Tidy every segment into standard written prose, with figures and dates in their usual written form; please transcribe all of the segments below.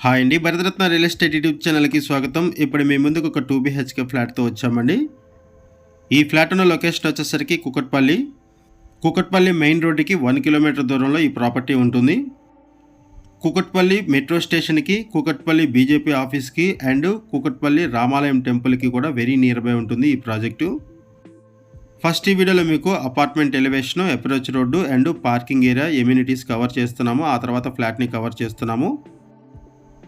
Hi అండి, Bharat Ratna real estate YouTube ఛానల్కి స్వాగతం. ఇప్పుడు మీ ముందుకు ఒక 2 BHK ఫ్లాట్తో వచ్చామండి. ఈ ఫ్లాట్ ఉన్న లొకేషన్ వచ్చేసరికి కుకట్పల్లి మెయిన్ రోడ్డుకి 1 కిలోమీటర్ దూరంలో ఈ ప్రాపర్టీ ఉంటుంది. కుకట్పల్లి మెట్రో స్టేషన్కి, కుకట్పల్లి బీజేపీ ఆఫీస్కి అండ్ కుకట్పల్లి రామాలయం టెంపుల్కి కూడా వెరీ నియర్ బై ఉంటుంది ఈ ప్రాజెక్టు. ఫస్ట్ ఈ వీడియోలో మీకు apartment elevation, approach road and parking area, amenities cover చేస్తున్నాము. ఆ తర్వాత ఫ్లాట్ని కవర్ చేస్తున్నాము.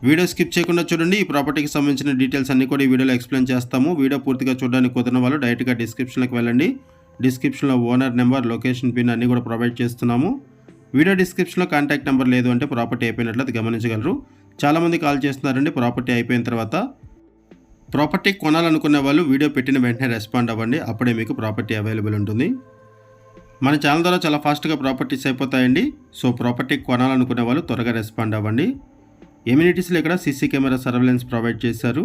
వీడియో స్కిప్ చేయకుండా చూడండి. ఈ ప్రాపర్టీకి సంబంధించిన డీటెయిల్స్ అన్ని కూడా ఈ వీడియోలో ఎక్స్ప్లెయిన్ చేస్తాము. వీడియో పూర్తిగా చూడడానికి కుదిరిన వాళ్ళు డైరెక్ట్గా డిస్క్రిప్షన్లోకి వెళ్ళండి. డిస్క్రిప్షన్లో ఓనర్ నెంబర్, లొకేషన్, పిన్ అన్నీ కూడా ప్రొవైడ్ చేస్తున్నాము. వీడియో డిస్క్రిప్షన్లో కాంటాక్ట్ నెంబర్ లేదు అంటే ప్రాపర్టీ అయిపోయినట్లు అది గమనించగలరు. చాలామంది కాల్ చేస్తున్నారండి ప్రాపర్టీ అయిపోయిన తర్వాత. ప్రాపర్టీ కొనాలనుకునే వాళ్ళు వీడియో పెట్టిన వెంటనే రెస్పాండ్ అవ్వండి, అప్పుడే మీకు ప్రాపర్టీ అవైలబుల్ ఉంటుంది. మన ఛానల్ ద్వారా చాలా ఫాస్ట్గా ప్రాపర్టీస్ అయిపోతాయండి. సో ప్రాపర్టీ కొనాలనుకునే వాళ్ళు త్వరగా రెస్పాండ్ అవ్వండి. ఎమ్యూనిటీస్లో ఇక్కడ సీసీ కెమెరా సర్వేలెన్స్ ప్రొవైడ్ చేశారు.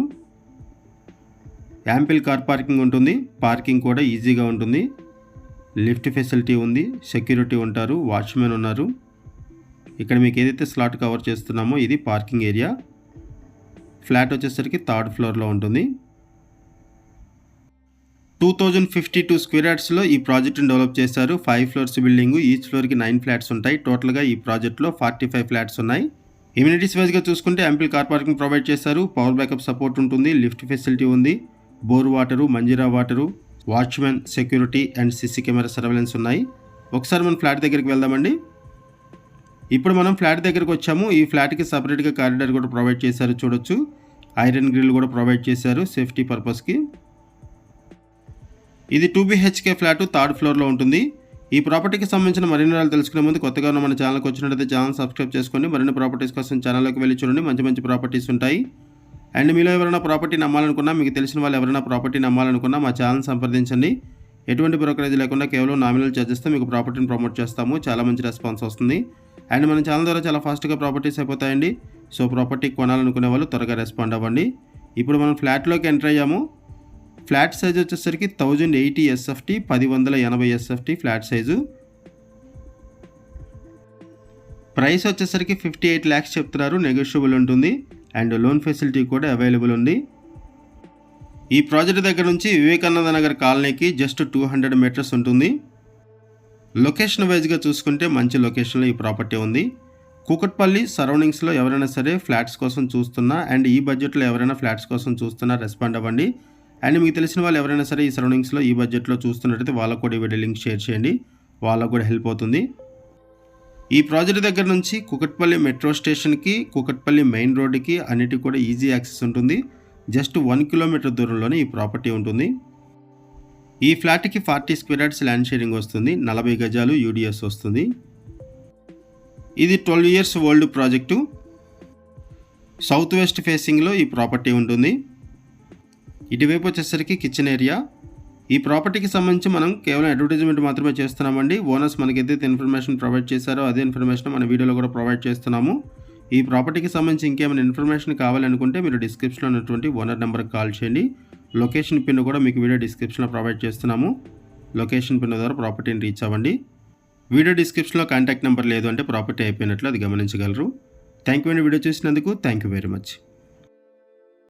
యాంపిల్ కార్ పార్కింగ్ ఉంటుంది. పార్కింగ్ కూడా ఈజీగా ఉంటుంది. లిఫ్ట్ ఫెసిలిటీ ఉంది. సెక్యూరిటీ ఉంటారు. వాచ్మెన్ ఉన్నారు. ఇక్కడ మీకు ఏదైతే స్లాట్ కవర్ చేస్తున్నామో ఇది పార్కింగ్ ఏరియా. ఫ్లాట్ వచ్చేసరికి 3rd ఫ్లోర్లో ఉంటుంది. 2052 స్క్వేర్ యార్డ్స్లో ఈ ప్రాజెక్ట్ని డెవలప్ చేశారు. 5 ఫ్లోర్స్ బిల్డింగు. ఈచ్ ఫ్లోర్కి 9 ఫ్లాట్స్ ఉంటాయి. టోటల్గా ఈ ప్రాజెక్ట్లో 45 ఫ్లాట్స్ ఉన్నాయి. ఇమ్యూనిటీస్ వైజ్గా చూసుకుంటే యాంపిల్ కార్ పార్కింగ్ ప్రొవైడ్ చేశారు. పవర్ బ్యాకప్ సపోర్ట్ ఉంటుంది. లిఫ్ట్ ఫెసిలిటీ ఉంది. Bore water, Manjeera water, watchmen, security and CC camera surveillance ఉన్నాయి. ఒకసారి మనం ఫ్లాట్ దగ్గరికి వెళ్దామండి. ఇప్పుడు మనం ఫ్లాట్ దగ్గరకు వచ్చాము. ఈ ఫ్లాట్కి సపరేట్గా కారిడార్ కూడా ప్రొవైడ్ చేశారు. చూడొచ్చు. ఐరన్ గ్రిల్ కూడా ప్రొవైడ్ చేశారు సేఫ్టీ పర్పస్కి. ఇది 2 BHK ఫ్లాట్ 3rd ఫ్లోర్లో ఉంటుంది. ఈ ప్రాపర్టీకి సంబంధించిన మరిన్ని వివరాలు తెలుసుకునే ముందు కొత్తగా ఉన్న మన ఛానల్కి వచ్చినట్లయితే ఛానల్ సబ్స్క్రైబ్ చేసుకోండి. మరిన్ని ప్రాపర్టీస్ కోసం ఛానల్లోకి వెళ్ళి చూడండి. మంచి ప్రాపర్టీస్ ఉంటాయి. అండ్ మీలో ఎవరైనా ప్రాపర్టీ నమ్మాలనుకున్నా, మీకు తెలిసిన వాళ్ళు ఎవరైనా ప్రాపర్టీ నమ్మాలనుకున్నా మా ఛానల్ సంప్రదించండి. ఎటువంటి బ్రోకరేజ్ లేకుండా కేవలం నామినల్ ఛార్జెస్తో మీకు ప్రాపర్టీని ప్రమోట్ చేస్తాము. చాలా మంచి రెస్పాన్స్ వస్తుంది. అండ్ మన ఛానల్ ద్వారా చాలా ఫాస్ట్గా ప్రాపర్టీస్ అయిపోతాయండి. సో ప్రాపర్టీ కొనాలనుకునే వాళ్ళు త్వరగా రెస్పాండ్ అవ్వండి. ఇప్పుడు మనం ఫ్లాట్లోకి ఎంటర్ అయ్యాము. ఫ్లాట్ సైజ్ వచ్చేసరికి 1080 SFT, 1080 SFT flat size. Price వచ్చేసరికి 58 lakhs చెప్తున్నారు. నెగోషియబుల్ ఉంటుంది. అండ్ లోన్ ఫెసిలిటీ కూడా అవైలబుల్ ఉంది. ఈ ప్రాజెక్ట్ దగ్గర నుంచి వివేకానంద నగర్ కాలనీకి జస్ట్ 200 మీటర్స్ ఉంటుంది. లొకేషన్ వైజ్గా చూసుకుంటే మంచి లొకేషన్లో ఈ ప్రాపర్టీ ఉంది. కూకట్పల్లి సరౌండింగ్స్లో ఎవరైనా సరే ఫ్లాట్స్ కోసం చూస్తున్నా అండ్ ఈ బడ్జెట్లో ఎవరైనా ఫ్లాట్స్ కోసం చూస్తున్నా రెస్పాండ్ అవ్వండి. అండ్ మీకు తెలిసిన వాళ్ళు ఎవరైనా సరే ఈ సరౌండింగ్స్లో ఈ బడ్జెట్లో చూస్తున్నట్టయితే వాళ్ళకు కూడా ఈ వీడియో లింక్ షేర్ చేయండి. వాళ్ళకు కూడా హెల్ప్ అవుతుంది. ఈ ప్రాజెక్ట్ దగ్గర నుంచి కుకట్పల్లి మెట్రో స్టేషన్కి, కుకట్పల్లి మెయిన్ రోడ్డుకి అన్నిటికీ కూడా ఈజీ యాక్సెస్ ఉంటుంది. జస్ట్ 1 కిలోమీటర్ దూరంలోనే ఈ ప్రాపర్టీ ఉంటుంది. ఈ ఫ్లాట్కి 40 స్క్వేర్ యార్డ్స్ ల్యాండ్ షేరింగ్ వస్తుంది. 40 గజాలు UDS వస్తుంది. ఇది 12 years old project. South west ఫేసింగ్లో ఈ ప్రాపర్టీ ఉంటుంది. ఇటువైపు వచ్చేసరికి కిచెన్ ఏరియా. ఈ ప్రాపర్టీకి సంబంధించి మనం కేవలం అడ్వర్టైజ్మెంట్ మాత్రమే చేస్తున్నామండి. ఓనర్స్ మనకి ఏదైతే ఇన్ఫర్మేషన్ ప్రొవైడ్ చేశారో అదే ఇన్ఫర్మేషన్ మన వీడియోలో కూడా ప్రొవైడ్ చేస్తున్నాము. ఈ ప్రాపర్టీకి సంబంధించి ఇంకేమైనా ఇన్ఫర్మేషన్ కావాలనుకుంటే మీరు డిస్క్రిప్షన్లో ఉన్నటువంటి ఓనర్ నెంబర్కి కాల్ చేయండి. లొకేషన్ పిన్ కూడా మీకు వీడియో డిస్క్రిప్షన్లో ప్రొవైడ్ చేస్తున్నాము. లొకేషన్ పిన్ ద్వారా ప్రాపర్టీని రీచ్ అవ్వండి. వీడియో డిస్క్రిప్షన్లో కాంటాక్ట్ నెంబర్ లేదు అంటే ప్రాపర్టీ అయిపోయినట్లు అది గమనించగలరు. థ్యాంక్ యూ అండి వీడియో చూసినందుకు. Thank you very much.